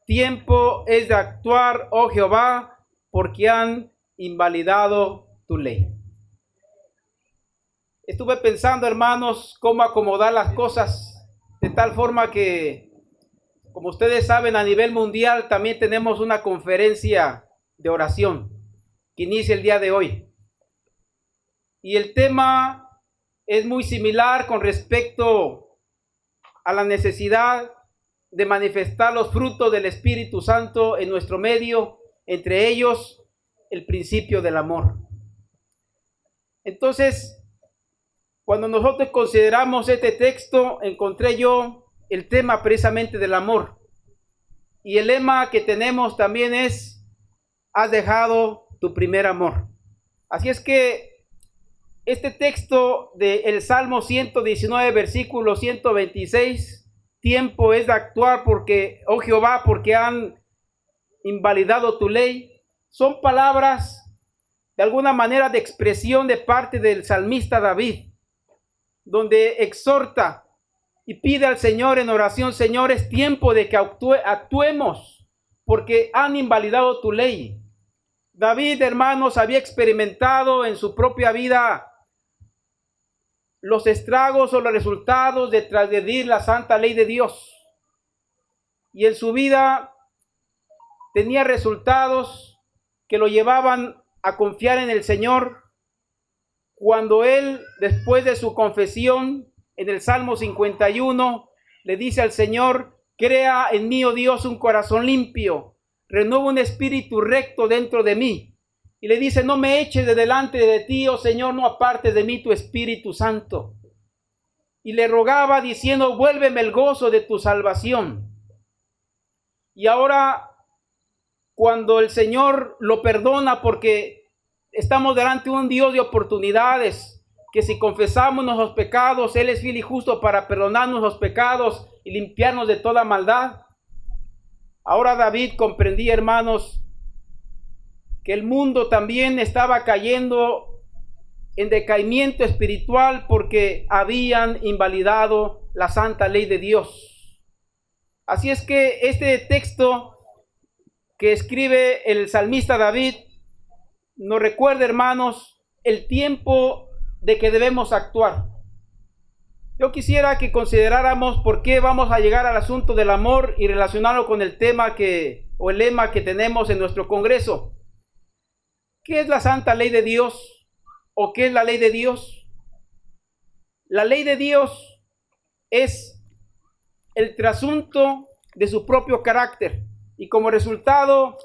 tiempo es de actuar, oh Jehová, porque han invalidado tu ley. Estuve pensando, hermanos, cómo acomodar las cosas de tal forma que, como ustedes saben, a nivel mundial también tenemos una conferencia de oración que inicia el día de hoy. Y el tema es muy similar con respecto a la necesidad de manifestar los frutos del Espíritu Santo en nuestro medio, entre ellos el principio del amor. Entonces, cuando nosotros consideramos este texto, encontré yo el tema precisamente del amor. Y el lema que tenemos también es: has dejado tu primer amor. Así es que este texto del Salmo 119, versículo 126, tiempo es de actuar porque, oh Jehová, porque han invalidado tu ley, son palabras de alguna manera de expresión de parte del salmista David, donde exhorta y pide al Señor en oración: Señor, es tiempo de que actuemos porque han invalidado tu ley. David, hermanos, había experimentado en su propia vida los estragos o los resultados de transgredir la santa ley de Dios. Y en su vida tenía resultados que lo llevaban a confiar en el Señor. Cuando él, después de su confesión, en el Salmo 51, le dice al Señor: crea en mí, oh Dios, un corazón limpio, renueva un espíritu recto dentro de mí. Y le dice: no me eches de delante de ti, oh Señor, no apartes de mí tu Espíritu Santo. Y le rogaba diciendo: vuélveme el gozo de tu salvación. Y ahora, cuando el Señor lo perdona, porque estamos delante de un Dios de oportunidades, que si confesamos nuestros pecados, Él es fiel y justo para perdonarnos los pecados y limpiarnos de toda maldad. Ahora David comprendía, hermanos, que el mundo también estaba cayendo en decaimiento espiritual porque habían invalidado la santa ley de Dios. Así es que este texto que escribe el salmista David nos recuerda, hermanos, el tiempo de que debemos actuar. Yo quisiera que consideráramos por qué vamos a llegar al asunto del amor y relacionarlo con el tema o el lema que tenemos en nuestro congreso. ¿Qué es la santa ley de Dios? ¿O qué es la ley de Dios? La ley de Dios es el trasunto de su propio carácter y como resultado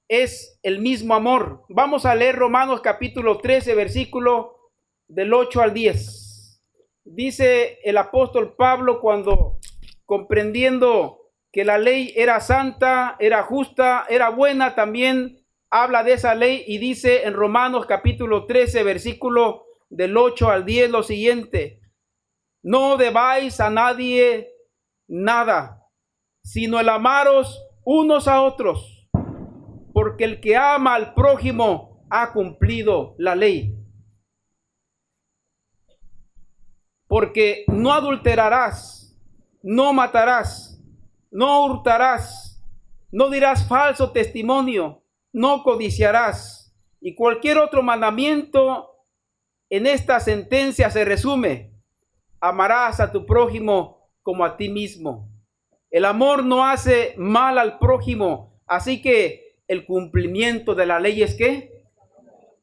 es el mismo amor. Vamos a leer Romanos capítulo 13, versículo del 8 al 10. Dice el apóstol Pablo, cuando comprendiendo que la ley era santa, era justa, era buena, también habla de esa ley y dice en Romanos capítulo 13, versículo del 8 al 10 lo siguiente: no debáis a nadie nada, sino el amaros unos a otros, porque el que ama al prójimo ha cumplido la ley. Porque no adulterarás, no matarás, no hurtarás, no dirás falso testimonio, no codiciarás. Y cualquier otro mandamiento en esta sentencia se resume: amarás a tu prójimo como a ti mismo. El amor no hace mal al prójimo, así que el cumplimiento de la ley es ¿qué?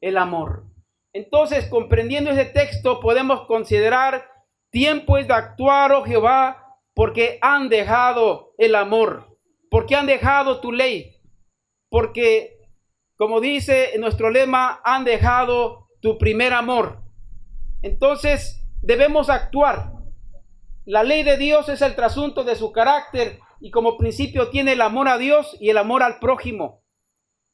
El amor. Entonces, comprendiendo ese texto, podemos considerar: tiempo es de actuar, oh Jehová, porque han dejado el amor, porque han dejado tu ley, porque, como dice en nuestro lema, han dejado tu primer amor. Entonces, debemos actuar. La ley de Dios es el trasunto de su carácter y como principio tiene el amor a Dios y el amor al prójimo.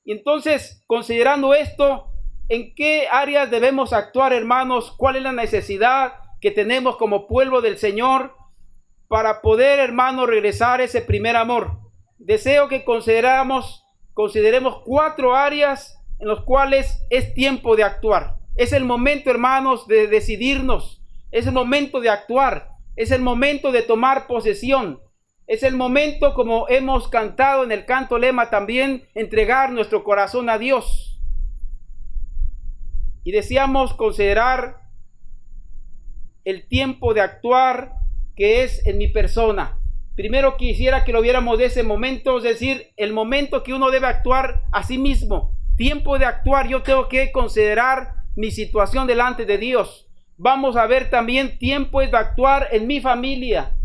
Y entonces, considerando esto, ¿en qué áreas debemos actuar, hermanos? ¿Cuál es la necesidad que tenemos como pueblo del Señor para poder, hermanos, regresar a ese primer amor? Deseo que consideremos 4 áreas en las cuales es tiempo de actuar. Es el momento, hermanos, de decidirnos. Es el momento de actuar. Es el momento de tomar posesión. Es el momento, como hemos cantado en el canto lema también, entregar nuestro corazón a Dios. Y deseamos considerar el tiempo de actuar que es en mi persona. Primero quisiera que lo viéramos de ese momento, es decir, el momento que uno debe actuar a sí mismo. Tiempo de actuar, yo tengo que considerar mi situación delante de Dios. Vamos a ver también tiempo es de actuar en mi familia.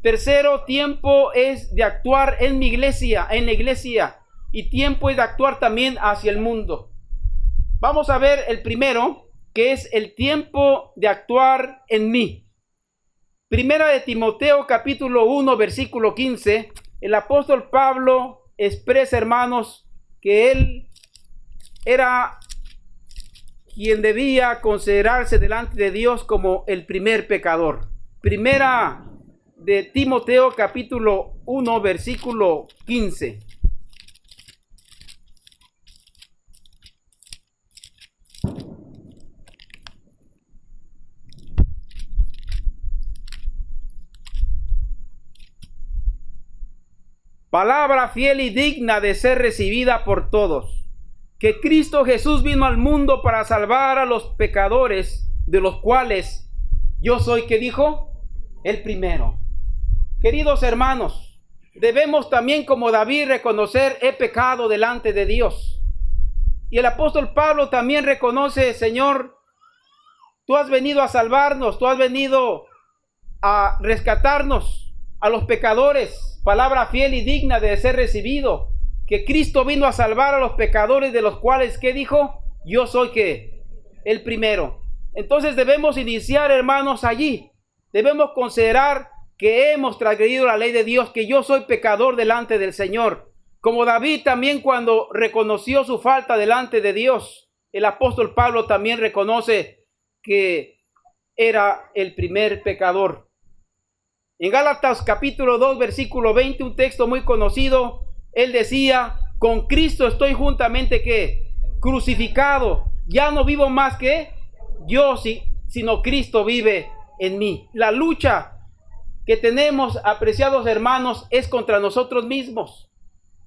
Tercero, tiempo es de actuar en mi iglesia, en la iglesia. Y tiempo es de actuar también hacia el mundo. Vamos a ver el primero, que es el tiempo de actuar en mí. Primera de Timoteo capítulo 1 versículo 15, el apóstol Pablo expresa, hermanos, que él era quien debía considerarse delante de Dios como el primer pecador. Primera de Timoteo capítulo 1 versículo 15. Palabra fiel y digna de ser recibida por todos, que Cristo Jesús vino al mundo para salvar a los pecadores, de los cuales yo soy, ¿qué dijo? El primero. Queridos hermanos, debemos también como David reconocer he pecado delante de Dios. Y el apóstol Pablo también reconoce, Señor, tú has venido a salvarnos, tú has venido a rescatarnos a los pecadores. Palabra fiel y digna de ser recibido, que Cristo vino a salvar a los pecadores, de los cuales, ¿qué dijo? Yo soy, ¿qué? El primero. Entonces debemos iniciar, hermanos, allí. Debemos considerar que hemos transgredido la ley de Dios, que yo soy pecador delante del Señor. Como David también, cuando reconoció su falta delante de Dios, el apóstol Pablo también reconoce que era el primer pecador. En Gálatas capítulo 2 versículo 20, un texto muy conocido, él decía, con Cristo estoy juntamente, ¿qué? Crucificado. Ya no vivo más que yo, sino Cristo vive en mí. La lucha que tenemos, apreciados hermanos, es contra nosotros mismos.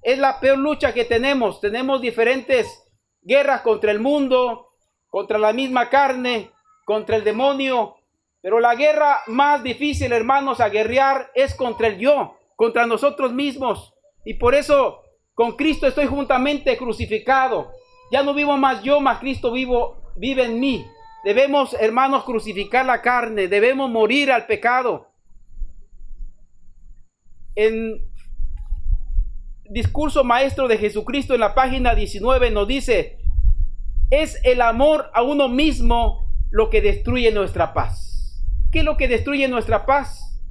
Es la peor lucha que tenemos. Tenemos diferentes guerras contra el mundo, contra la misma carne, contra el demonio. Pero la guerra más difícil, hermanos, a guerrear es contra el yo, contra nosotros mismos. Y por eso con Cristo estoy juntamente crucificado. Ya no vivo más yo, más Cristo vive en mí. Debemos, hermanos, crucificar la carne, debemos morir al pecado. En Discurso Maestro de Jesucristo, en la página 19, nos dice, es el amor a uno mismo lo que destruye nuestra paz. ¿Qué es lo que destruye nuestra paz?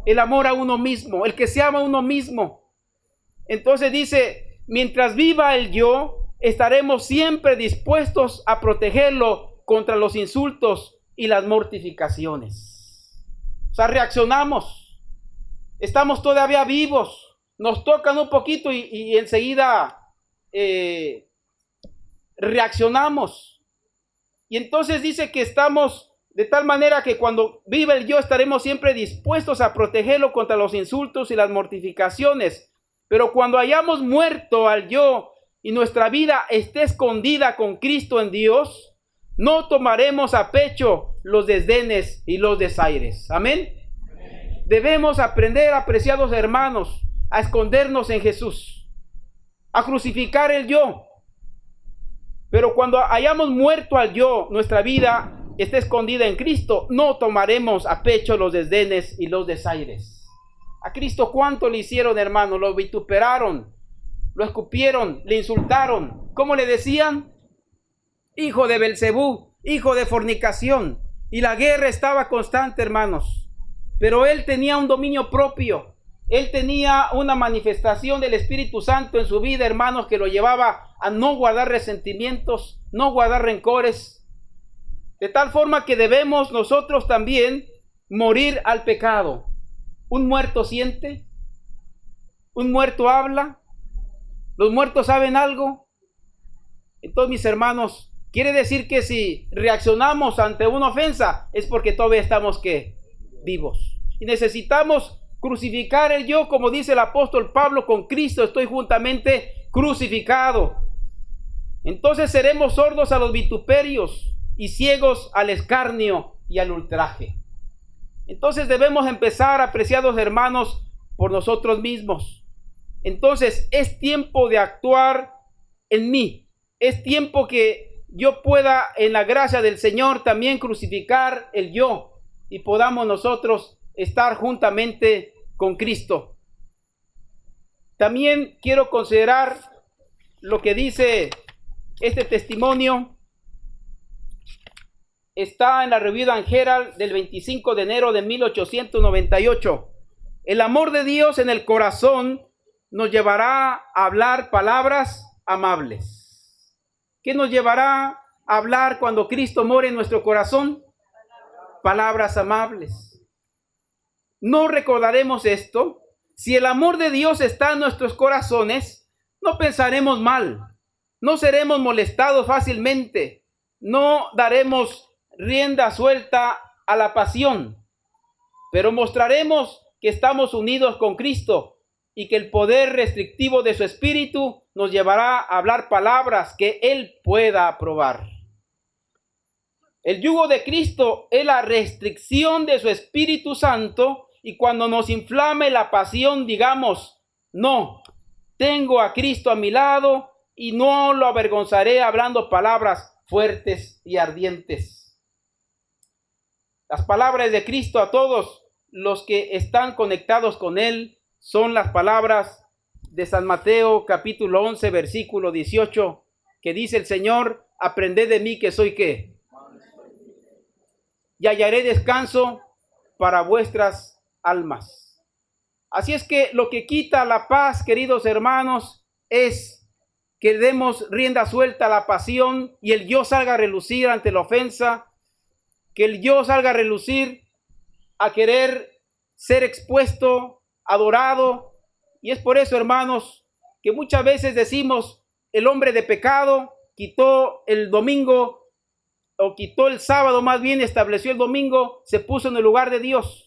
El amor a uno mismo, el que se ama a uno mismo. Entonces dice, mientras viva el yo, estaremos siempre dispuestos a protegerlo contra los insultos y las mortificaciones. O sea, reaccionamos. Estamos todavía vivos. Nos tocan un poquito y enseguida reaccionamos. Y entonces dice que estamos de tal manera que cuando viva el yo estaremos siempre dispuestos a protegerlo contra los insultos y las mortificaciones. Pero cuando hayamos muerto al yo y nuestra vida esté escondida con Cristo en Dios, no tomaremos a pecho los desdenes y los desaires. Amén. Debemos aprender, apreciados hermanos, a escondernos en Jesús, a crucificar el yo. Pero cuando hayamos muerto al yo, nuestra vida está escondida en Cristo, no tomaremos a pecho los desdenes y los desaires. A Cristo, ¿cuánto le hicieron, hermano? Lo vituperaron, lo escupieron, le insultaron. ¿Cómo le decían? Hijo de Belcebú, hijo de fornicación. Y la guerra estaba constante, hermanos. Pero él tenía un dominio propio. Él tenía una manifestación del Espíritu Santo en su vida, hermanos, que lo llevaba a no guardar resentimientos, no guardar rencores. De tal forma que debemos nosotros también morir al pecado. Un muerto siente, un muerto habla, los muertos saben algo. Entonces, mis hermanos, quiere decir que si reaccionamos ante una ofensa es porque todavía estamos, ¿qué? Vivos. Y necesitamos Crucificar el yo, como dice el apóstol Pablo, con Cristo estoy juntamente crucificado. Entonces seremos sordos a los vituperios y ciegos al escarnio y al ultraje. Entonces debemos empezar, apreciados hermanos, por nosotros mismos. Entonces es tiempo de actuar en mí. Es tiempo que yo pueda, en la gracia del Señor, también crucificar el yo y podamos nosotros estar juntamente con Cristo. También quiero considerar lo que dice este testimonio. Está en la Review and Herald del 25 de enero de 1898. El amor de Dios en el corazón nos llevará a hablar palabras amables. ¿Qué nos llevará a hablar cuando Cristo more en nuestro corazón? Palabras amables. No recordaremos esto. Si el amor de Dios está en nuestros corazones, no pensaremos mal, no seremos molestados fácilmente, no daremos rienda suelta a la pasión, pero mostraremos que estamos unidos con Cristo y que el poder restrictivo de su espíritu nos llevará a hablar palabras que Él pueda aprobar. El yugo de Cristo es la restricción de su Espíritu Santo, y cuando nos inflame la pasión, digamos: no, tengo a Cristo a mi lado y no lo avergonzaré hablando palabras fuertes y ardientes. Las palabras de Cristo a todos los que están conectados con Él son las palabras de San Mateo capítulo 11 versículo 18, que dice el Señor: aprended de mí que soy ¿qué? Y hallaré descanso para vuestras almas. Así es que lo que quita la paz, queridos hermanos, es que demos rienda suelta a la pasión y el yo salga a relucir ante la ofensa, que el yo salga a relucir a querer ser expuesto, adorado. Y es por eso, hermanos, que muchas veces decimos: el hombre de pecado quitó el domingo, o quitó el sábado, más bien estableció el domingo, se puso en el lugar de Dios.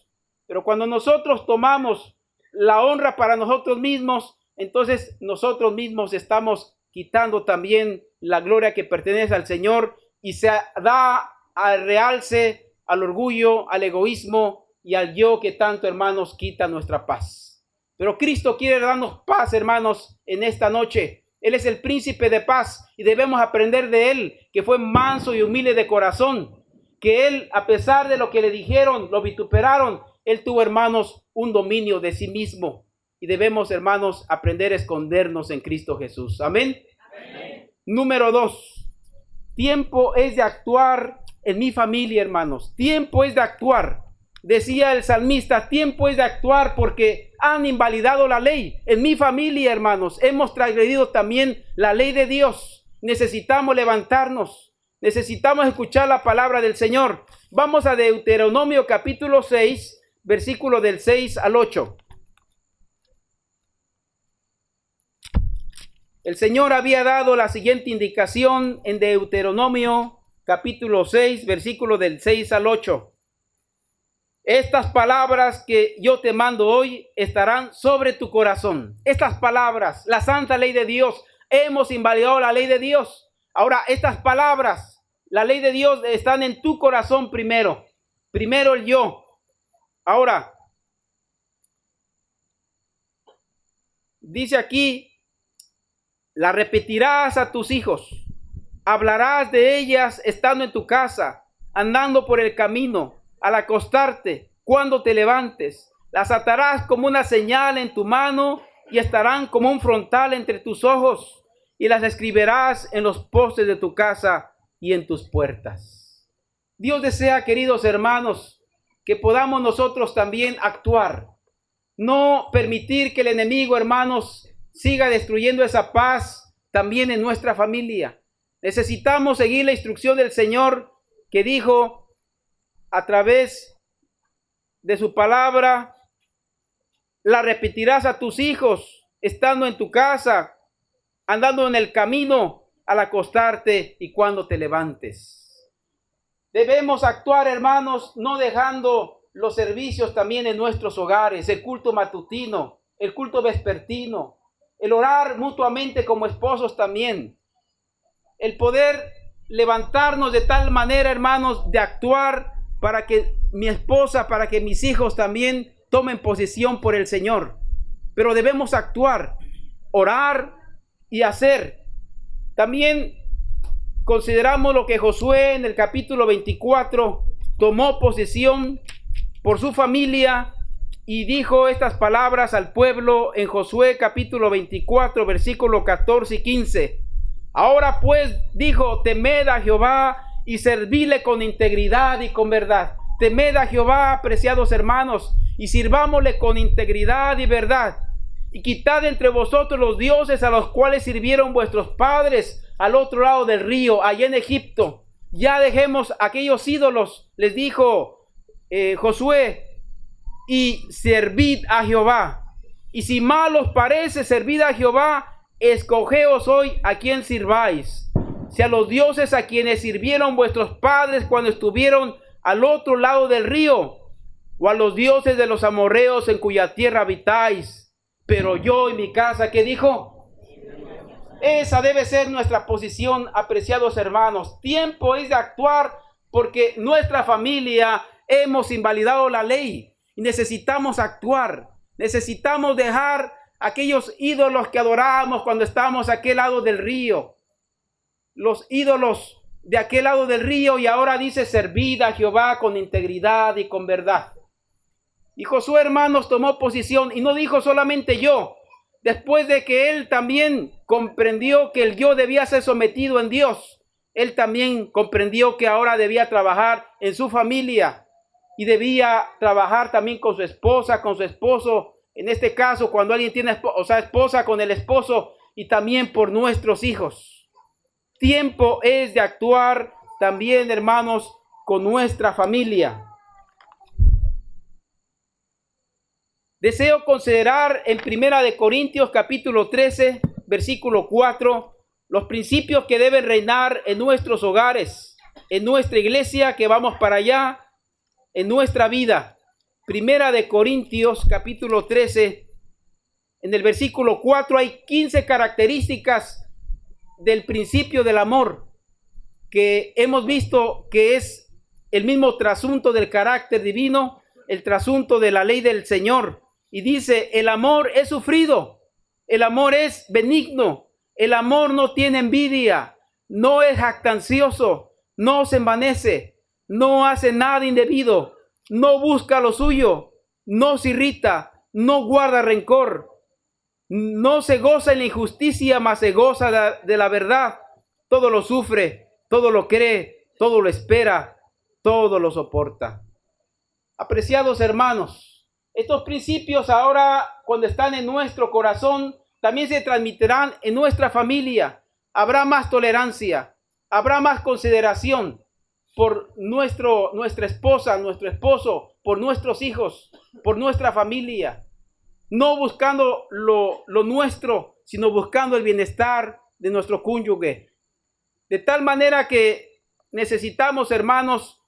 Pero cuando nosotros tomamos la honra para nosotros mismos, entonces nosotros mismos estamos quitando también la gloria que pertenece al Señor, y se da al realce, al orgullo, al egoísmo y al yo que tanto, hermanos, quita nuestra paz. Pero Cristo quiere darnos paz, hermanos, en esta noche. Él es el príncipe de paz y debemos aprender de Él, que fue manso y humilde de corazón, que Él, a pesar de lo que le dijeron, lo vituperaron, Él tuvo, hermanos, un dominio de sí mismo. Y debemos, hermanos, aprender a escondernos en Cristo Jesús. Amén. Amén. Número 2. Tiempo es de actuar en mi familia, hermanos. Tiempo es de actuar. Decía el salmista: tiempo es de actuar porque han invalidado la ley. En mi familia, hermanos, hemos transgredido también la ley de Dios. Necesitamos levantarnos. Necesitamos escuchar la palabra del Señor. Vamos a Deuteronomio capítulo 6, versículo del 6 al 8. El Señor había dado la siguiente indicación en Deuteronomio capítulo 6, versículo del 6 al 8. Estas palabras que yo te mando hoy estarán sobre tu corazón. Estas palabras, la santa ley de Dios. Hemos invalidado la ley de Dios. Ahora, estas palabras, la ley de Dios, están en tu corazón primero. Primero el yo. Ahora, dice aquí: la repetirás a tus hijos. Hablarás de ellas estando en tu casa, andando por el camino, al acostarte, cuando te levantes. Las atarás como una señal en tu mano y estarán como un frontal entre tus ojos, y las escribirás en los postes de tu casa y en tus puertas. Dios desea, queridos hermanos, que podamos nosotros también actuar. No permitir que el enemigo, hermanos, siga destruyendo esa paz también en nuestra familia. Necesitamos seguir la instrucción del Señor, que dijo a través de su palabra: la repetirás a tus hijos estando en tu casa, andando en el camino, al acostarte y cuando te levantes. Debemos actuar, hermanos, no dejando los servicios también en nuestros hogares, el culto matutino, el culto vespertino, el orar mutuamente como esposos también, el poder levantarnos de tal manera, hermanos, de actuar para que mi esposa, para que mis hijos también tomen posesión por el Señor. Pero debemos actuar, orar y hacer. También consideramos lo que Josué en el capítulo 24 tomó posesión por su familia y dijo estas palabras al pueblo en Josué capítulo 24, versículo 14 y 15. Ahora pues, dijo, temed a Jehová y servíle con integridad y con verdad. Temed a Jehová, apreciados hermanos, y sirvámosle con integridad y verdad. Y quitad entre vosotros los dioses a los cuales sirvieron vuestros padres al otro lado del río, allá en Egipto. Ya dejemos aquellos ídolos, les dijo Josué, y servid a Jehová. Y si mal os parece, servid a Jehová, escogeos hoy a quien sirváis. Si a los dioses a quienes sirvieron vuestros padres cuando estuvieron al otro lado del río, o a los dioses de los amorreos en cuya tierra habitáis. Pero yo y mi casa, ¿qué dijo? Esa debe ser nuestra posición, apreciados hermanos. Tiempo es de actuar porque nuestra familia hemos invalidado la ley y necesitamos actuar. Necesitamos dejar aquellos ídolos que adorábamos cuando estábamos a aquel lado del río. Los ídolos de aquel lado del río, y ahora dice servid a Jehová con integridad y con verdad. Y Josué, hermanos, tomó posición y no dijo solamente yo. Después de que él también comprendió que el yo debía ser sometido en Dios, él también comprendió que ahora debía trabajar en su familia y debía trabajar también con su esposa, con su esposo. En este caso, cuando alguien tiene esposa, con el esposo, y también por nuestros hijos. Tiempo es de actuar también, hermanos, con nuestra familia. Deseo considerar en 1 Corintios capítulo 13, versículo 4, los principios que deben reinar en nuestros hogares, en nuestra iglesia que vamos para allá, en nuestra vida. 1 Corintios capítulo 13, en el versículo 4 hay 15 características del principio del amor que hemos visto que es el mismo trasunto del carácter divino, el trasunto de la ley del Señor. Y dice, el amor es sufrido, el amor es benigno, el amor no tiene envidia, no es jactancioso, no se envanece, no hace nada indebido, no busca lo suyo, no se irrita, no guarda rencor, no se goza en la injusticia, mas se goza de la verdad. Todo lo sufre, todo lo cree, todo lo espera, todo lo soporta. Apreciados hermanos, estos principios ahora, cuando están en nuestro corazón, también se transmitirán en nuestra familia. Habrá más tolerancia, habrá más consideración por nuestra esposa, nuestro esposo, por nuestros hijos, por nuestra familia. No buscando lo nuestro, sino buscando el bienestar de nuestro cónyuge. De tal manera que necesitamos, hermanos,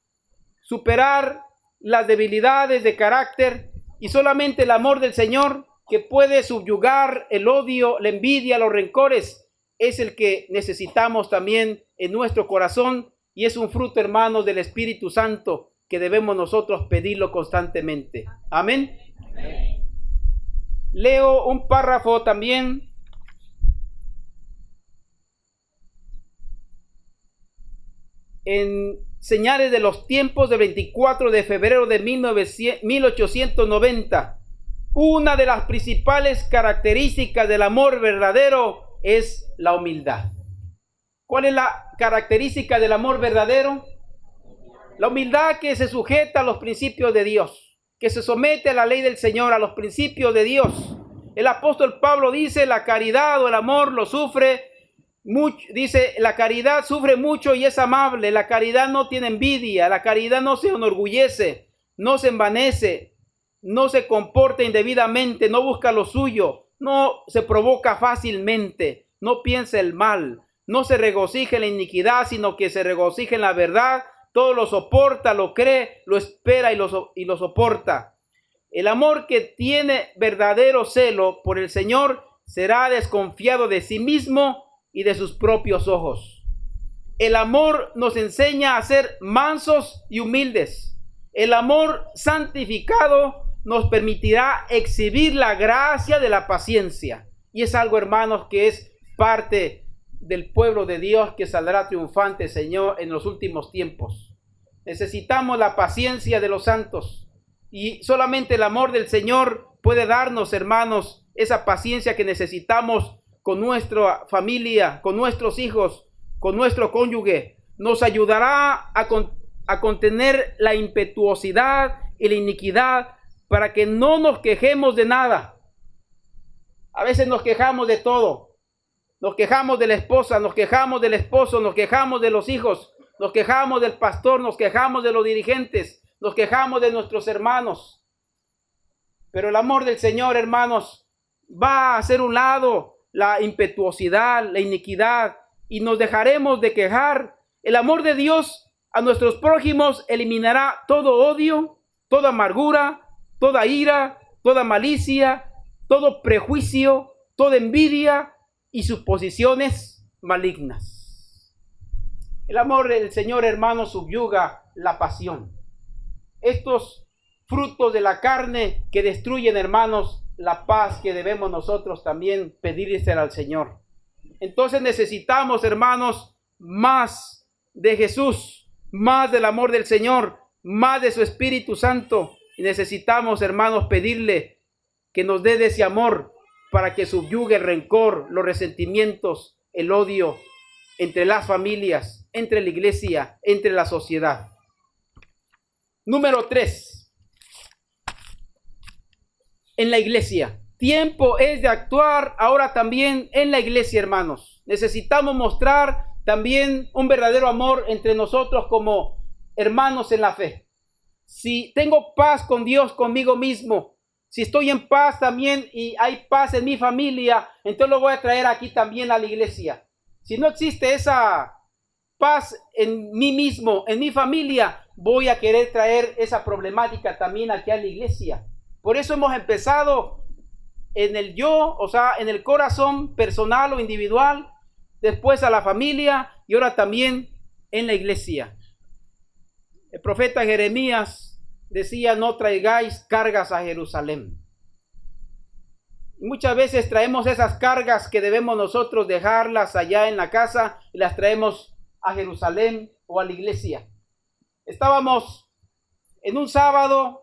superar las debilidades de carácter y solamente el amor del Señor, que puede subyugar el odio, la envidia, los rencores, es el que necesitamos también en nuestro corazón, y es un fruto, hermanos, del Espíritu Santo que debemos nosotros pedirlo constantemente. Amén. Amén. Leo un párrafo también en Señales de los Tiempos del 24 de febrero de 1890. Una de las principales características del amor verdadero es la humildad. ¿Cuál es la característica del amor verdadero? La humildad que se sujeta a los principios de Dios, que se somete a la ley del Señor, a los principios de Dios. El apóstol Pablo dice, la caridad o el amor lo sufre mucho. Dice, la caridad sufre mucho y es amable. La caridad no tiene envidia. La caridad no se enorgullece, no se envanece, no se comporta indebidamente, no busca lo suyo, no se provoca fácilmente, no piensa el mal, no se regocija en la iniquidad, sino que se regocija en la verdad, todo lo soporta, lo cree, lo espera y lo soporta. El amor que tiene verdadero celo por el Señor será desconfiado de sí mismo y de sus propios ojos. El amor nos enseña a ser mansos y humildes. El amor santificado nos permitirá exhibir la gracia de la paciencia. Y es algo, hermanos, que es parte del pueblo de Dios que saldrá triunfante, Señor, en los últimos tiempos. Necesitamos la paciencia de los santos. Y solamente el amor del Señor puede darnos, hermanos, esa paciencia que necesitamos con nuestra familia, con nuestros hijos, con nuestro cónyuge. Nos ayudará a contener la impetuosidad y la iniquidad para que no nos quejemos de nada. A veces nos quejamos de todo. Nos quejamos de la esposa, nos quejamos del esposo, nos quejamos de los hijos, nos quejamos del pastor, nos quejamos de los dirigentes, nos quejamos de nuestros hermanos. Pero el amor del Señor, hermanos, va a hacer un lado la impetuosidad, la iniquidad, y nos dejaremos de quejar. El amor de Dios a nuestros prójimos eliminará todo odio, toda amargura, toda ira, toda malicia, todo prejuicio, toda envidia y suposiciones malignas. El amor del Señor, hermanos, subyuga la pasión. Estos frutos de la carne que destruyen, hermanos, la paz que debemos nosotros también pedirle al Señor. Entonces necesitamos, hermanos, más de Jesús, más del amor del Señor, más de su Espíritu Santo. Y necesitamos, hermanos, pedirle que nos dé de ese amor para que subyugue el rencor, los resentimientos, el odio entre las familias, entre la iglesia, entre la sociedad. Número 3. En la iglesia. Tiempo es de actuar ahora también en la iglesia, hermanos. Necesitamos mostrar también un verdadero amor entre nosotros como hermanos en la fe. Si tengo paz con Dios, conmigo mismo, si estoy en paz también y hay paz en mi familia, entonces lo voy a traer aquí también a la iglesia. Si no existe esa paz en mí mismo, en mi familia, voy a querer traer esa problemática también aquí a la iglesia. Por eso hemos empezado en el yo, o sea, en el corazón personal o individual, después a la familia y ahora también en la iglesia. El profeta Jeremías decía: no traigáis cargas a Jerusalén. Y muchas veces traemos esas cargas que debemos nosotros dejarlas allá en la casa y las traemos a Jerusalén o a la iglesia. Estábamos en un sábado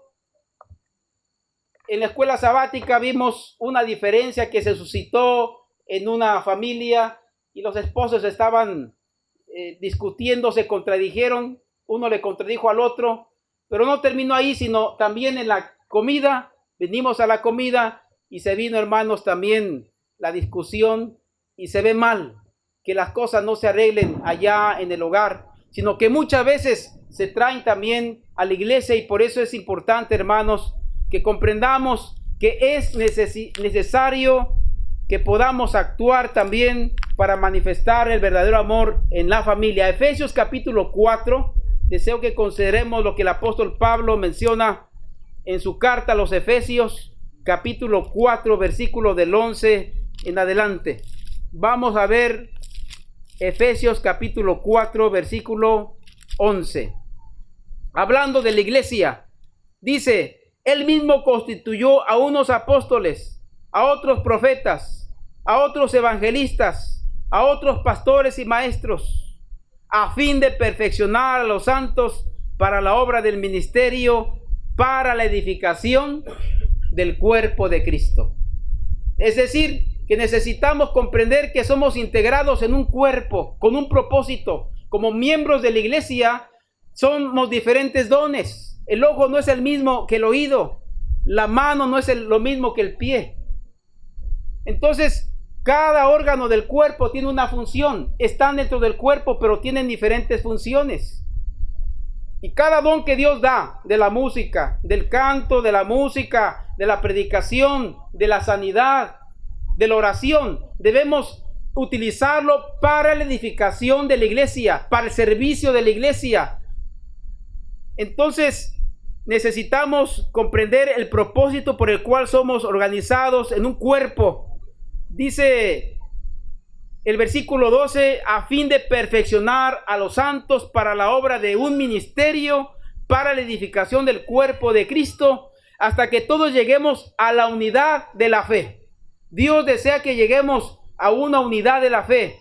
en la escuela sabática, vimos una diferencia que se suscitó en una familia y los esposos estaban discutiendo, se contradijeron, uno le contradijo al otro, pero no terminó ahí, sino también en la comida. Venimos a la comida y se vino, hermanos, también la discusión, y se ve mal que las cosas no se arreglen allá en el hogar, sino que muchas veces se traen también a la iglesia. Y por eso es importante, hermanos, que comprendamos que es necesario que podamos actuar también para manifestar el verdadero amor en la familia. Efesios capítulo 4, deseo que consideremos lo que el apóstol Pablo menciona en su carta a los Efesios, capítulo 4, versículo del 11 en adelante. Vamos a ver Efesios capítulo 4, versículo 11. Hablando de la iglesia, dice: Él mismo constituyó a unos apóstoles, a otros profetas, a otros evangelistas, a otros pastores y maestros, a fin de perfeccionar a los santos para la obra del ministerio, para la edificación del cuerpo de Cristo. Es decir, que necesitamos comprender que somos integrados en un cuerpo, con un propósito. Como miembros de la iglesia, somos diferentes dones. El ojo no es el mismo que el oído. La mano no es lo mismo que el pie. Entonces, cada órgano del cuerpo tiene una función. Están dentro del cuerpo, pero tienen diferentes funciones. Y cada don que Dios da, de la música, del canto, de la música, de la predicación, de la sanidad, de la oración, debemos utilizarlo para la edificación de la iglesia, para el servicio de la iglesia, Entonces, necesitamos comprender el propósito por el cual somos organizados en un cuerpo. Dice el versículo 12, a fin de perfeccionar a los santos para la obra de un ministerio, para la edificación del cuerpo de Cristo, hasta que todos lleguemos a la unidad de la fe. Dios desea que lleguemos a una unidad de la fe,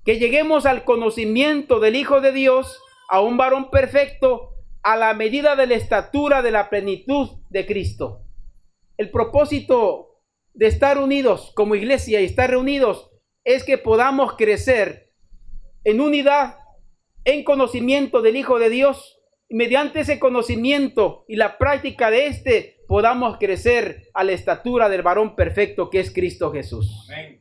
que lleguemos al conocimiento del Hijo de Dios, a un varón perfecto, a la medida de la estatura de la plenitud de Cristo. El propósito de estar unidos como iglesia y estar reunidos es que podamos crecer en unidad, en conocimiento del Hijo de Dios, y mediante ese conocimiento y la práctica de este podamos crecer a la estatura del varón perfecto que es Cristo Jesús. Amén.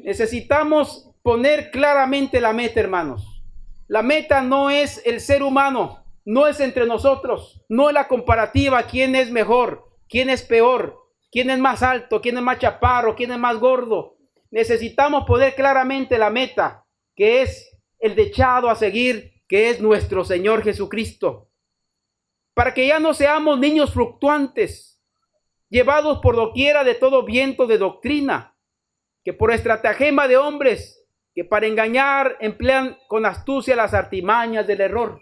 Necesitamos poner claramente la meta, hermanos. La meta no es el ser humano, no es entre nosotros, no es la comparativa, quién es mejor, quién es peor, quién es más alto, quién es más chaparro, quién es más gordo. Necesitamos poner claramente la meta, que es el dechado a seguir, que es nuestro Señor Jesucristo. Para que ya no seamos niños fluctuantes, llevados por doquiera de todo viento de doctrina, que por estratagema de hombres, que para engañar emplean con astucia las artimañas del error.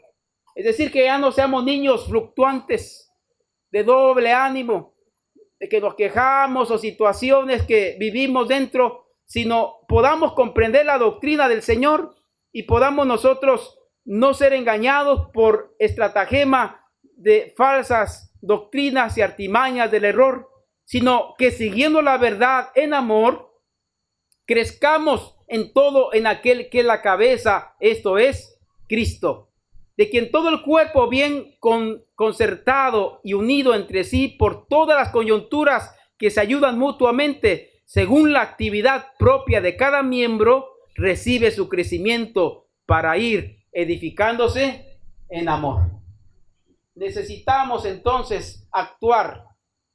Es decir, que ya no seamos niños fluctuantes, de doble ánimo, de que nos quejamos o situaciones que vivimos dentro, sino podamos comprender la doctrina del Señor y podamos nosotros no ser engañados por estratagema de falsas doctrinas y artimañas del error, sino que siguiendo la verdad en amor, crezcamos en todo en aquel que es la cabeza, esto es Cristo, de quien todo el cuerpo bien concertado y unido entre sí por todas las coyunturas que se ayudan mutuamente, según la actividad propia de cada miembro, recibe su crecimiento para ir edificándose en amor. Necesitamos entonces actuar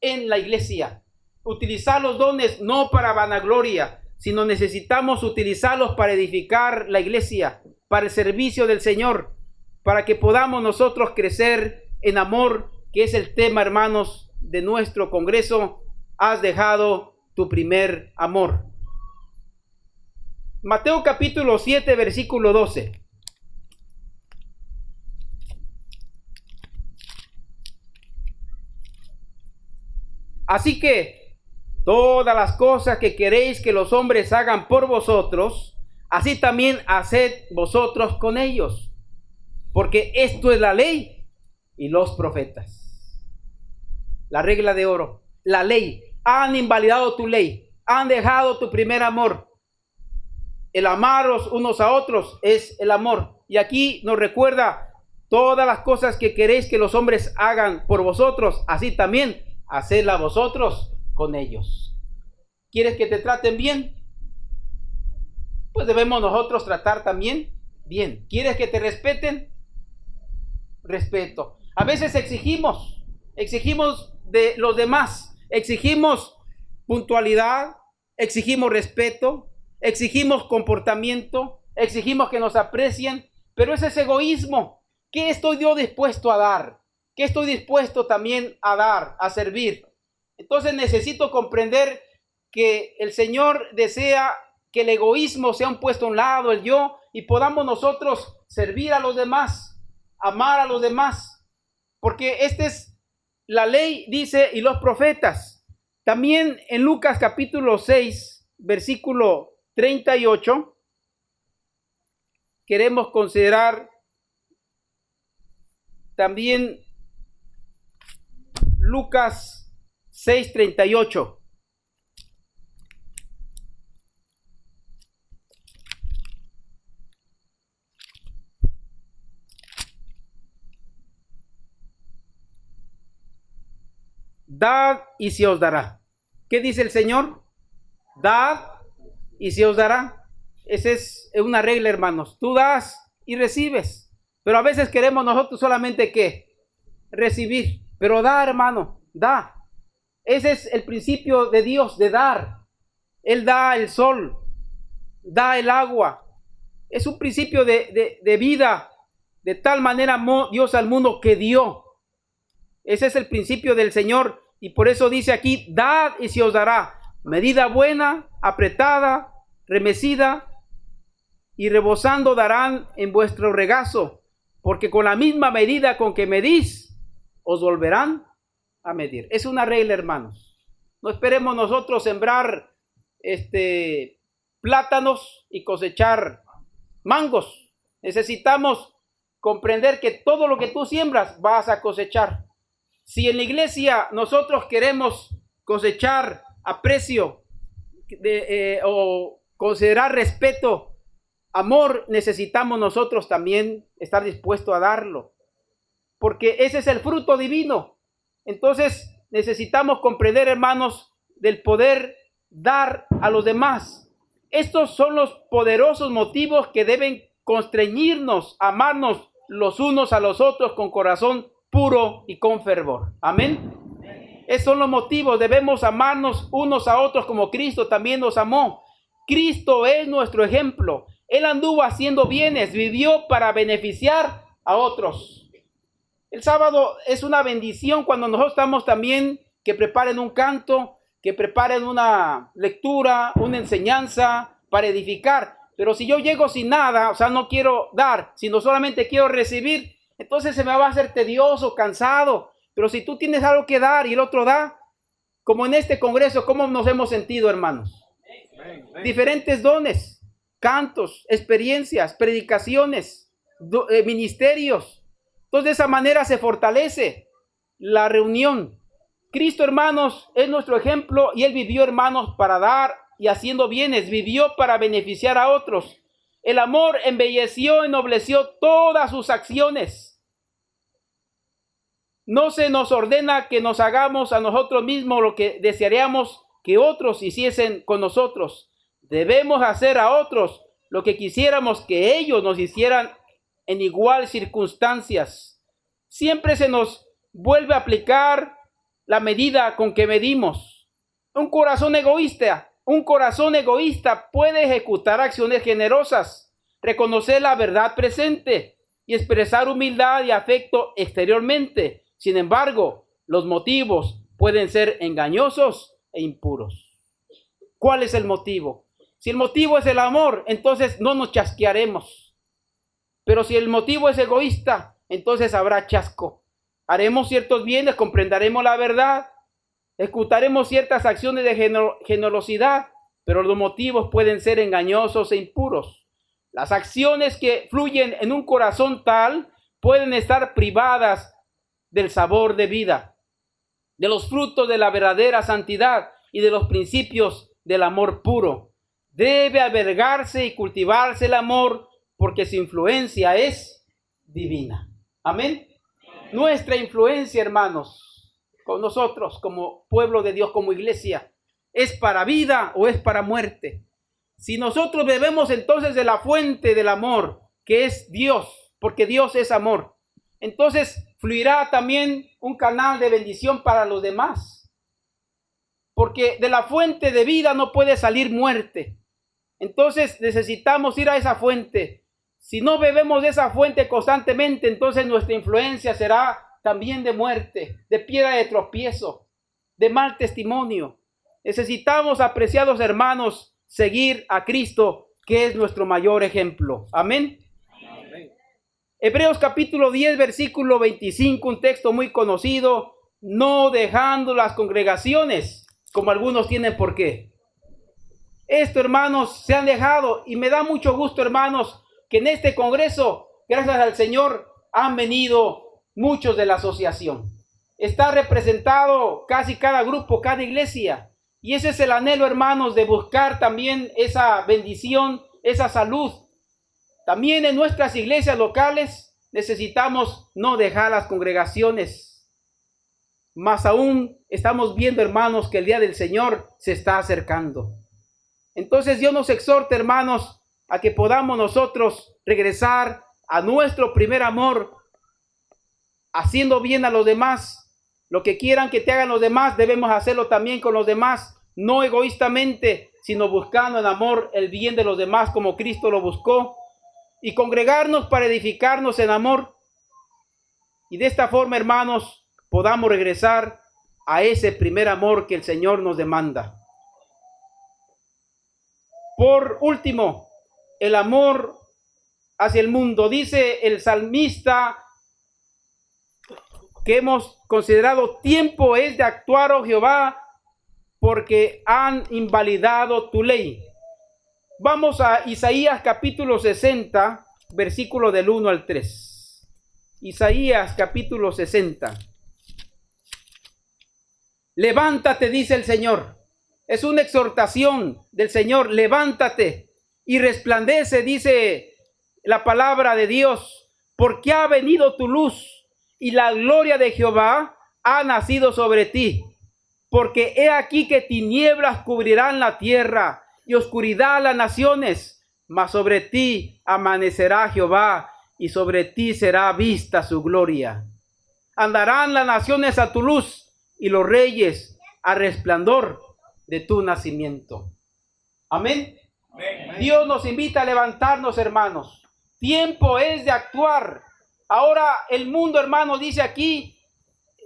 en la iglesia, utilizar los dones no para vanagloria, sino necesitamos utilizarlos para edificar la iglesia, para el servicio del Señor, para que podamos nosotros crecer en amor, que es el tema, hermanos, de nuestro congreso. Has dejado tu primer amor. Mateo capítulo 7, versículo 12. Así que todas las cosas que queréis que los hombres hagan por vosotros, así también haced vosotros con ellos, porque esto es la ley y los profetas. La regla de oro, la ley. Han invalidado tu ley, han dejado tu primer amor. El amaros unos a otros es el amor. Y aquí nos recuerda todas las cosas que queréis que los hombres hagan por vosotros, así también hacedla vosotros con ellos. ¿Quieres que te traten bien? Pues debemos nosotros tratar también bien. ¿Quieres que te respeten? Respeto. A veces exigimos de los demás, exigimos puntualidad, exigimos respeto, exigimos comportamiento, exigimos que nos aprecien, pero ese es egoísmo. ¿Qué estoy yo dispuesto a dar? ¿Qué estoy dispuesto también a dar, a servir? Entonces necesito comprender que el Señor desea que el egoísmo sea un puesto a un lado, el yo, y podamos nosotros servir a los demás, amar a los demás, porque esta es la ley, dice, y los profetas. También en Lucas capítulo 6, versículo 38, queremos considerar también Lucas 6:38. Dad y se os dará. ¿Qué dice el Señor? Dad y se os dará. Esa es una regla, hermanos. Tú das y recibes. Pero a veces queremos nosotros solamente ¿qué? Recibir. Pero da, hermano, da. Ese es el principio de Dios, de dar. Él da el sol, da el agua. Es un principio de vida. De tal manera amó Dios al mundo que dio. Ese es el principio del Señor. Y por eso dice aquí, dad y se os dará. Medida buena, apretada, remecida y rebosando darán en vuestro regazo. Porque con la misma medida con que medís, os volverán a medir. Es una regla, hermanos. No esperemos nosotros sembrar plátanos y cosechar mangos. Necesitamos comprender que todo lo que tú siembras vas a cosechar. Si en la iglesia nosotros queremos cosechar aprecio o considerar respeto, amor, necesitamos nosotros también estar dispuestos a darlo, porque ese es el fruto divino. Entonces necesitamos comprender, hermanos, del poder dar a los demás. Estos son los poderosos motivos que deben constreñirnos a amarnos los unos a los otros con corazón puro y con fervor. Amén. Esos son los motivos. Debemos amarnos unos a otros como Cristo también nos amó. Cristo es nuestro ejemplo. Él anduvo haciendo bienes, vivió para beneficiar a otros. El sábado es una bendición cuando nosotros estamos también, que preparen un canto, que preparen una lectura, una enseñanza para edificar. Pero si yo llego sin nada, o sea, no quiero dar, sino solamente quiero recibir, entonces se me va a hacer tedioso, cansado. Pero si tú tienes algo que dar y el otro da, como en este congreso, ¿cómo nos hemos sentido, hermanos? Diferentes dones, cantos, experiencias, predicaciones, ministerios. Entonces de esa manera se fortalece la reunión. Cristo, hermanos, es nuestro ejemplo y Él vivió, hermanos, para dar y haciendo bienes, vivió para beneficiar a otros. El amor embelleció, ennobleció todas sus acciones. No se nos ordena que nos hagamos a nosotros mismos lo que desearíamos que otros hiciesen con nosotros. Debemos hacer a otros lo que quisiéramos que ellos nos hicieran en igual circunstancias. Siempre se nos vuelve a aplicar la medida con que medimos. Un corazón egoísta puede ejecutar acciones generosas, reconocer la verdad presente y expresar humildad y afecto exteriormente. Sin embargo, los motivos pueden ser engañosos e impuros. ¿Cuál es el motivo? Si el motivo es el amor, entonces no nos chasquearemos. Pero si el motivo es egoísta, entonces habrá chasco. Haremos ciertos bienes, comprenderemos la verdad, ejecutaremos ciertas acciones de generosidad, pero los motivos pueden ser engañosos e impuros. Las acciones que fluyen en un corazón tal pueden estar privadas del sabor de vida, de los frutos de la verdadera santidad y de los principios del amor puro. Debe albergarse y cultivarse el amor porque su influencia es divina. Amén. Nuestra influencia, hermanos, con nosotros como pueblo de Dios, como iglesia, ¿es para vida o es para muerte? Si nosotros bebemos entonces de la fuente del amor, que es Dios, porque Dios es amor, entonces fluirá también un canal de bendición para los demás. Porque de la fuente de vida no puede salir muerte. Entonces necesitamos ir a esa fuente. Si no bebemos de esa fuente constantemente, entonces nuestra influencia será también de muerte, de piedra de tropiezo, de mal testimonio. Necesitamos, apreciados hermanos, seguir a Cristo, que es nuestro mayor ejemplo. Amén. Hebreos capítulo 10, versículo 25, un texto muy conocido. No dejando las congregaciones, como algunos tienen por qué. Esto, hermanos, se han dejado, y me da mucho gusto, hermanos, que en este congreso, gracias al Señor, han venido muchos de la asociación. Está representado casi cada grupo, cada iglesia, y ese es el anhelo, hermanos, de buscar también esa bendición, esa salud. También en nuestras iglesias locales necesitamos no dejar las congregaciones. Más aún estamos viendo, hermanos, que el día del Señor se está acercando. Entonces Dios nos exhorta, hermanos, a que podamos nosotros regresar a nuestro primer amor, haciendo bien a los demás. Lo que quieran que te hagan los demás, debemos hacerlo también con los demás, no egoístamente, sino buscando en amor el bien de los demás como Cristo lo buscó. Y congregarnos para edificarnos en amor. Y de esta forma, hermanos, podamos regresar a ese primer amor que el Señor nos demanda. Por último, el amor hacia el mundo. Dice el salmista que hemos considerado: tiempo es de actuar, oh Jehová, porque han invalidado tu ley. Vamos a Isaías capítulo 60, versículo del 1 al 3. Isaías capítulo 60. Levántate, dice el Señor. Es una exhortación del Señor. Levántate y resplandece, dice la palabra de Dios, porque ha venido tu luz y la gloria de Jehová ha nacido sobre ti. Porque he aquí que tinieblas cubrirán la tierra y oscuridad las naciones, mas sobre ti amanecerá Jehová y sobre ti será vista su gloria. Andarán las naciones a tu luz y los reyes a resplandor de tu nacimiento. Amén. Amén. Dios nos invita a levantarnos, hermanos. Tiempo es de actuar. Ahora el mundo, hermanos, dice aquí,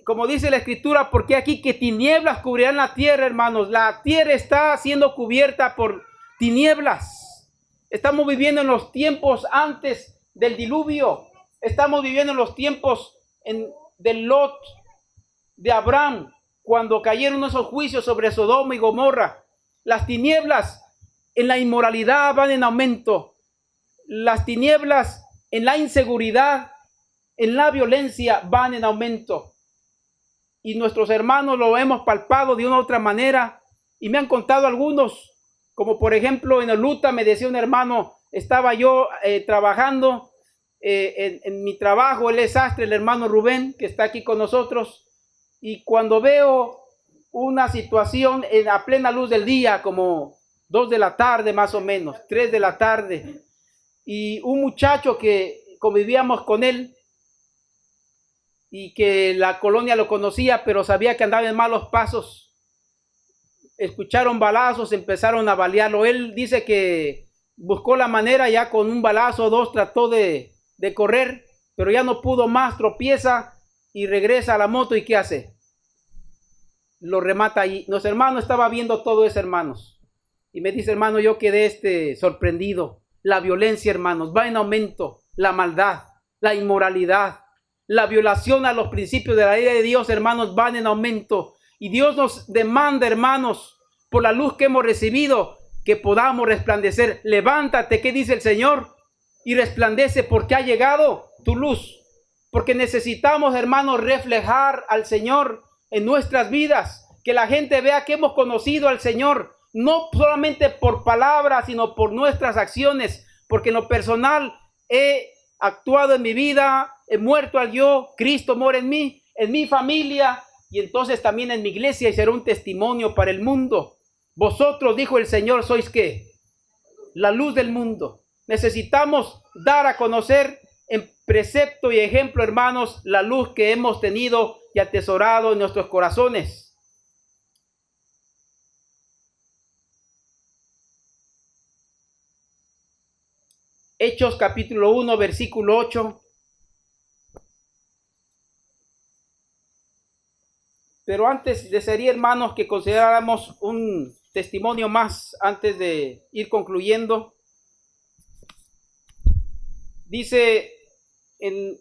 como dice la Escritura, porque aquí que tinieblas cubrirán la tierra, hermanos. La tierra está siendo cubierta por tinieblas. Estamos viviendo en los tiempos antes del diluvio. Estamos viviendo en los tiempos de Lot, de Abraham, cuando cayeron esos juicios sobre Sodoma y Gomorra. Las tinieblas en la inmoralidad van en aumento. Las tinieblas en la inseguridad, en la violencia van en aumento. Y nuestros hermanos lo hemos palpado de una u otra manera. Y me han contado algunos, como por ejemplo en Oluta me decía un hermano, estaba yo trabajando en mi trabajo, él es sastre, el hermano Rubén, que está aquí con nosotros. Y cuando veo una situación a plena luz del día, como 2 de la tarde más o menos, 3 de la tarde, y un muchacho que convivíamos con él y que la colonia lo conocía, pero sabía que andaba en malos pasos, escucharon balazos, empezaron a balearlo. Él dice que buscó la manera, ya con un balazo o dos trató de correr, pero ya no pudo más, tropieza y regresa a la moto. ¿Y qué hace? Lo remata allí. Nuestro hermano estaba viendo todo eso, hermanos, y me dice: hermano, yo quedé sorprendido. La violencia, hermanos, va en aumento. La maldad, la inmoralidad, la violación a los principios de la ley de Dios, hermanos, van en aumento. Y Dios nos demanda, hermanos, por la luz que hemos recibido, que podamos resplandecer. Levántate, ¿qué dice el Señor? Y resplandece, porque ha llegado tu luz. Porque necesitamos, hermanos, reflejar al Señor en nuestras vidas. Que la gente vea que hemos conocido al Señor, no solamente por palabras, sino por nuestras acciones. Porque en lo personal he actuado en mi vida, he muerto al yo, Cristo mora en mí, en mi familia, y entonces también en mi iglesia, y será un testimonio para el mundo. Vosotros, dijo el Señor, sois ¿qué? La luz del mundo. Necesitamos dar a conocer en precepto y ejemplo, hermanos, la luz que hemos tenido y atesorado en nuestros corazones. Hechos capítulo 1, versículo 8. Pero antes desearía, hermanos, que consideráramos un testimonio más antes de ir concluyendo. Dice en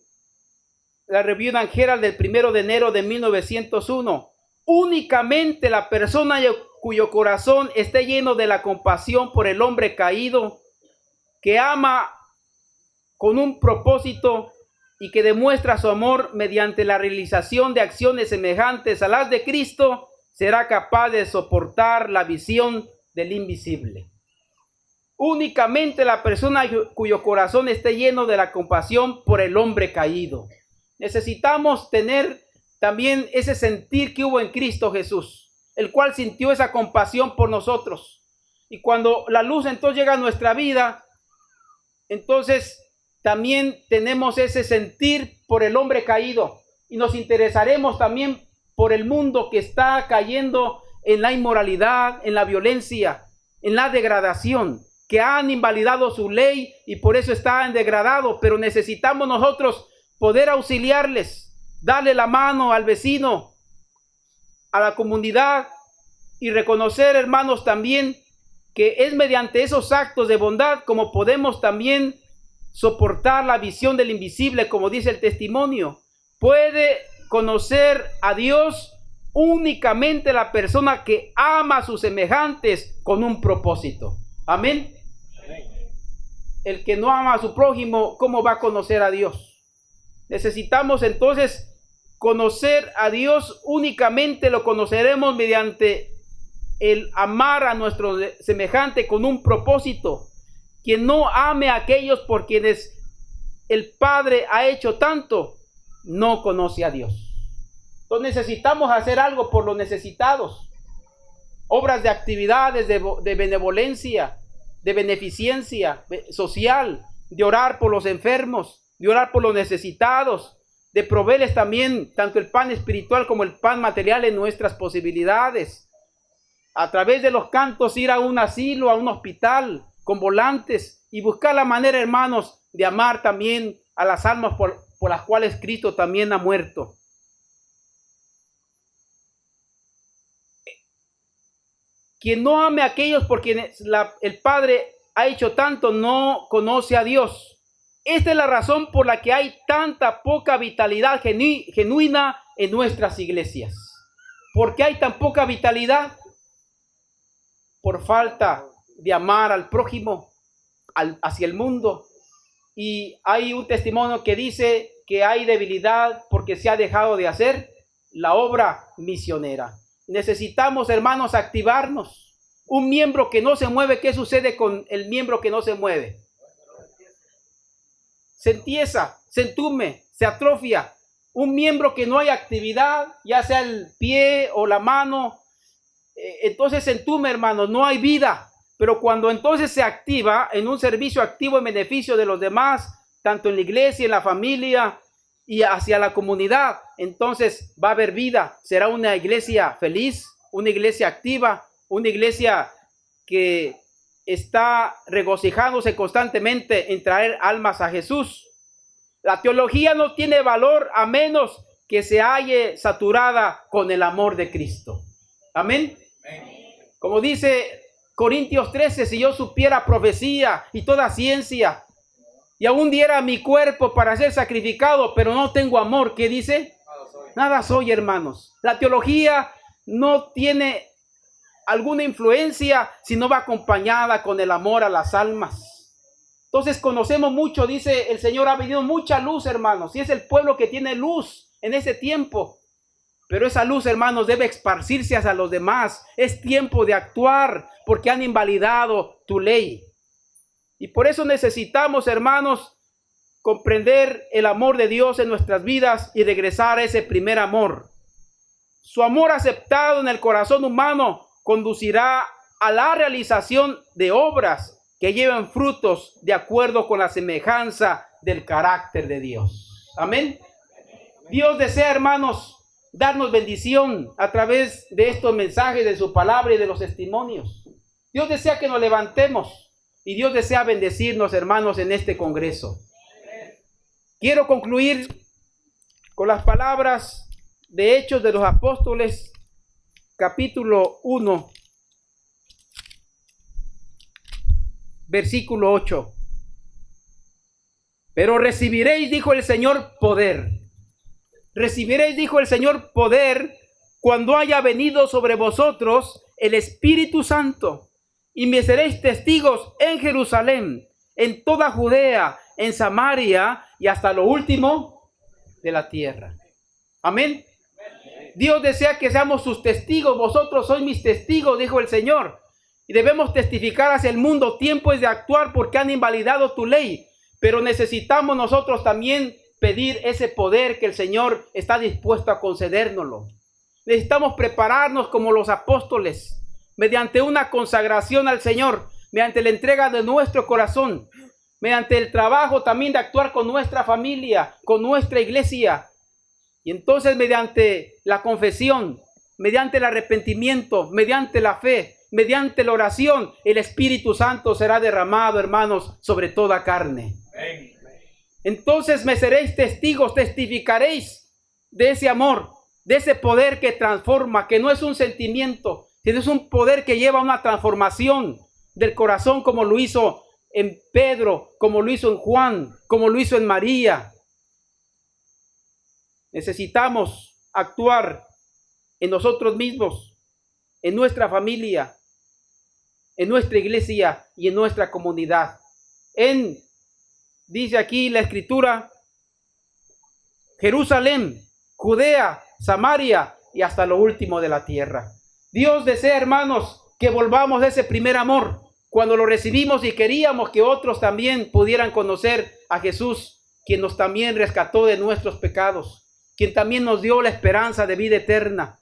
la Review and Herald del 1 de enero de 1901, únicamente la persona cuyo corazón esté lleno de la compasión por el hombre caído, que ama con un propósito y que demuestra su amor mediante la realización de acciones semejantes a las de Cristo, será capaz de soportar la visión del invisible. Únicamente la persona cuyo corazón esté lleno de la compasión por el hombre caído. Necesitamos tener también ese sentir que hubo en Cristo Jesús, el cual sintió esa compasión por nosotros. Y cuando la luz entonces llega a nuestra vida, entonces también tenemos ese sentir por el hombre caído y nos interesaremos también por el mundo que está cayendo en la inmoralidad, en la violencia, en la degradación, que han invalidado su ley y por eso están degradados. Pero necesitamos nosotros poder auxiliarles, darle la mano al vecino, a la comunidad, y reconocer, hermanos, también que es mediante esos actos de bondad como podemos también soportar la visión del invisible, como dice el testimonio. Puede conocer a Dios únicamente la persona que ama a sus semejantes con un propósito. Amén. El que no ama a su prójimo, ¿cómo va a conocer a Dios? Necesitamos entonces conocer a Dios. Únicamente lo conoceremos mediante el amar a nuestro semejante con un propósito. Quien no ame a aquellos por quienes el Padre ha hecho tanto, no conoce a Dios. Entonces necesitamos hacer algo por los necesitados. Obras de actividades de benevolencia, de beneficencia social, de orar por los enfermos, de orar por los necesitados, de proveerles también tanto el pan espiritual como el pan material en nuestras posibilidades. A través de los cantos ir a un asilo, a un hospital, con volantes, y buscar la manera, hermanos, de amar también a las almas por las cuales Cristo también ha muerto. Quien no ame a aquellos por quienes el Padre ha hecho tanto, no conoce a Dios. Esta es la razón por la que hay tanta poca vitalidad genuina en nuestras iglesias. ¿Por qué hay tan poca vitalidad? Por falta de amar al prójimo, hacia el mundo. Y hay un testimonio que dice que hay debilidad porque se ha dejado de hacer la obra misionera. Necesitamos, hermanos, activarnos. Un miembro que no se mueve, ¿qué sucede con el miembro que no se mueve? Se entiesa, se entume, se atrofia. Un miembro que no hay actividad, ya sea el pie o la mano, entonces se entume, hermanos, no hay vida. Pero cuando entonces se activa en un servicio activo en beneficio de los demás, tanto en la iglesia, en la familia y hacia la comunidad, entonces va a haber vida. Será una iglesia feliz, una iglesia activa, una iglesia que está regocijándose constantemente en traer almas a Jesús. La teología no tiene valor a menos que se halle saturada con el amor de Cristo. Amén. Como dice Corintios 13, si yo supiera profecía y toda ciencia, y aún diera mi cuerpo para ser sacrificado, pero no tengo amor, ¿qué dice? Nada soy, hermanos. La teología no tiene alguna influencia si no va acompañada con el amor a las almas. Entonces conocemos mucho, dice el Señor, ha venido mucha luz, hermanos, y es el pueblo que tiene luz en ese tiempo. Pero esa luz, hermanos, debe esparcirse hacia los demás. Es tiempo de actuar porque han invalidado tu ley. Y por eso necesitamos, hermanos, comprender el amor de Dios en nuestras vidas y regresar a ese primer amor. Su amor aceptado en el corazón humano conducirá a la realización de obras que lleven frutos de acuerdo con la semejanza del carácter de Dios. Amén. Dios desea, hermanos, darnos bendición a través de estos mensajes de su palabra y de los testimonios. Dios desea que nos levantemos y Dios desea bendecirnos, hermanos, en este congreso. Quiero concluir con las palabras de Hechos de los Apóstoles, capítulo 1, versículo 8. Pero recibiréis, dijo el Señor, poder. Recibiréis, dijo el Señor, poder cuando haya venido sobre vosotros el Espíritu Santo, y me seréis testigos en Jerusalén, en toda Judea, en Samaria y hasta lo último de la tierra. Amén. Dios desea que seamos sus testigos. Vosotros sois mis testigos, dijo el Señor, y debemos testificar hacia el mundo. Tiempo es de actuar porque han invalidado tu ley, pero necesitamos nosotros también pedir ese poder que el Señor está dispuesto a concedérnoslo. Necesitamos prepararnos como los apóstoles, mediante una consagración al Señor, mediante la entrega de nuestro corazón, mediante el trabajo también de actuar con nuestra familia, con nuestra iglesia. Y entonces mediante la confesión, mediante el arrepentimiento, mediante la fe, mediante la oración, el Espíritu Santo será derramado, hermanos, sobre toda carne. Entonces me seréis testigos, testificaréis de ese amor, de ese poder que transforma, que no es un sentimiento, sino es un poder que lleva a una transformación del corazón, como lo hizo en Pedro, como lo hizo en Juan, como lo hizo en María. Necesitamos actuar en nosotros mismos, en nuestra familia, en nuestra iglesia y en nuestra comunidad. Dice aquí la Escritura, Jerusalén, Judea, Samaria y hasta lo último de la tierra. Dios desea, hermanos, que volvamos a ese primer amor, cuando lo recibimos y queríamos que otros también pudieran conocer a Jesús, quien nos también rescató de nuestros pecados, quien también nos dio la esperanza de vida eterna.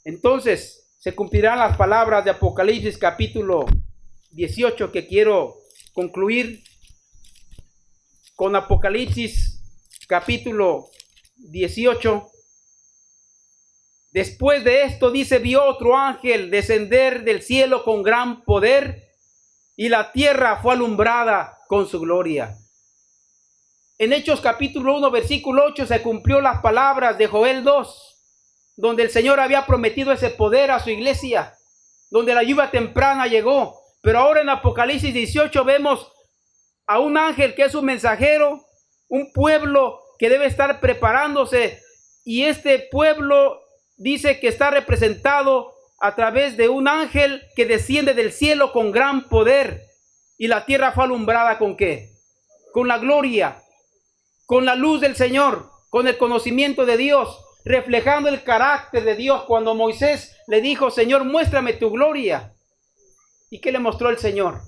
Entonces se cumplirán las palabras de Apocalipsis capítulo 18, que quiero concluir con Apocalipsis capítulo 18. Después de esto, dice, vio otro ángel descender del cielo con gran poder, y la tierra fue alumbrada con su gloria. En Hechos capítulo 1, versículo 8, se cumplió las palabras de Joel 2, donde el Señor había prometido ese poder a su iglesia, donde la lluvia temprana llegó. Pero ahora en Apocalipsis 18 vemos a un ángel que es un mensajero, un pueblo que debe estar preparándose, y este pueblo dice que está representado a través de un ángel que desciende del cielo con gran poder, y la tierra fue alumbrada ¿con qué? Con la gloria, con la luz del Señor, con el conocimiento de Dios, reflejando el carácter de Dios. Cuando Moisés le dijo, Señor, muéstrame tu gloria. ¿Y qué le mostró el Señor?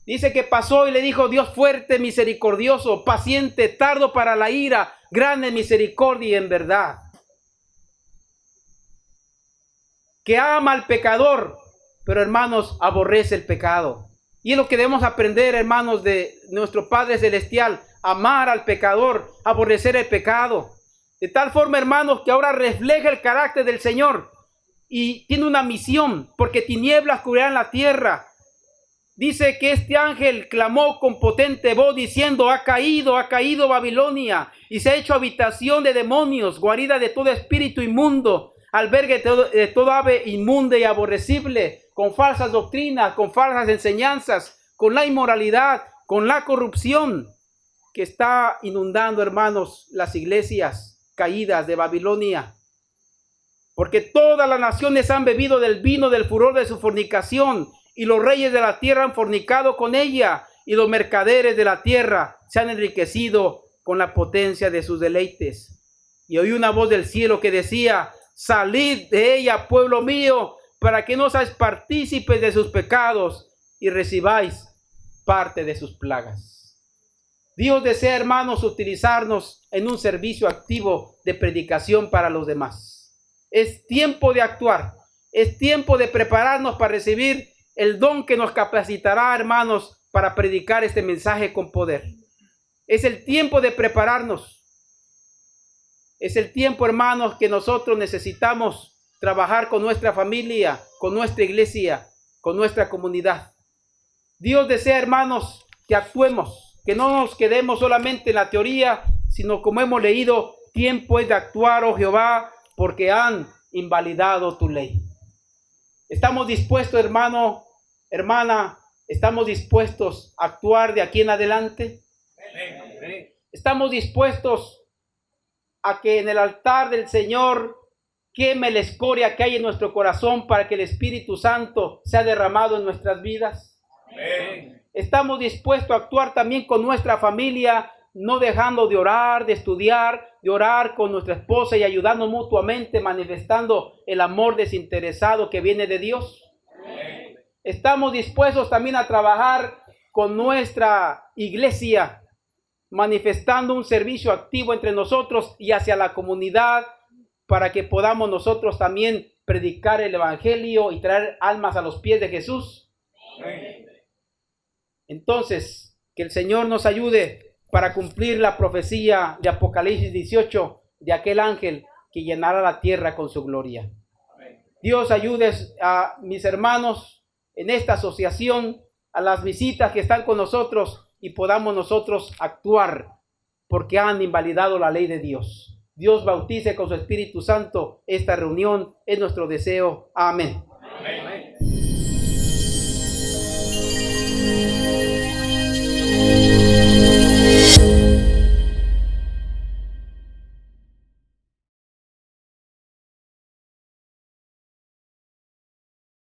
Dice que pasó y le dijo, Dios fuerte, misericordioso, paciente, tardo para la ira, grande en misericordia y en verdad, que ama al pecador, pero hermanos, aborrece el pecado. Y es lo que debemos aprender, hermanos, de nuestro Padre Celestial: amar al pecador, aborrecer el pecado. De tal forma, hermanos, que ahora refleja el carácter del Señor y tiene una misión, porque tinieblas cubrirán la tierra. Dice que este ángel clamó con potente voz diciendo, ha caído Babilonia, y se ha hecho habitación de demonios, guarida de todo espíritu inmundo, albergue de todo ave inmunda y aborrecible, con falsas doctrinas, con falsas enseñanzas, con la inmoralidad, con la corrupción que está inundando, hermanos, las iglesias caídas de Babilonia. Porque todas las naciones han bebido del vino del furor de su fornicación, y los reyes de la tierra han fornicado con ella, y los mercaderes de la tierra se han enriquecido con la potencia de sus deleites. Y oí una voz del cielo que decía, salid de ella, pueblo mío, para que no seáis partícipes de sus pecados y recibáis parte de sus plagas. Dios desea, hermanos, utilizarnos en un servicio activo de predicación para los demás. Es tiempo de actuar, es tiempo de prepararnos para recibir el don que nos capacitará, hermanos, para predicar este mensaje con poder. Es el tiempo de prepararnos. Es el tiempo, hermanos, que nosotros necesitamos trabajar con nuestra familia, con nuestra iglesia, con nuestra comunidad. Dios desea, hermanos, que actuemos, que no nos quedemos solamente en la teoría, sino como hemos leído, tiempo es de actuar, oh Jehová, porque han invalidado tu ley. Estamos dispuestos, hermano, hermana, estamos dispuestos a actuar de aquí en adelante. Estamos dispuestos a que en el altar del Señor queme la escoria que hay en nuestro corazón para que el Espíritu Santo sea derramado en nuestras vidas. Estamos dispuestos a actuar también con nuestra familia, no dejando de orar, de estudiar, de orar con nuestra esposa y ayudando mutuamente, manifestando el amor desinteresado que viene de Dios. Estamos dispuestos también a trabajar con nuestra iglesia, manifestando un servicio activo entre nosotros y hacia la comunidad, para que podamos nosotros también predicar el evangelio y traer almas a los pies de Jesús. Entonces, que el Señor nos ayude para cumplir la profecía de Apocalipsis 18 de aquel ángel que llenará la tierra con su gloria. Dios ayude a mis hermanos en esta asociación, a las visitas que están con nosotros, y podamos nosotros actuar porque han invalidado la ley de Dios. Dios bautice con su Espíritu Santo esta reunión, es nuestro deseo. Amén.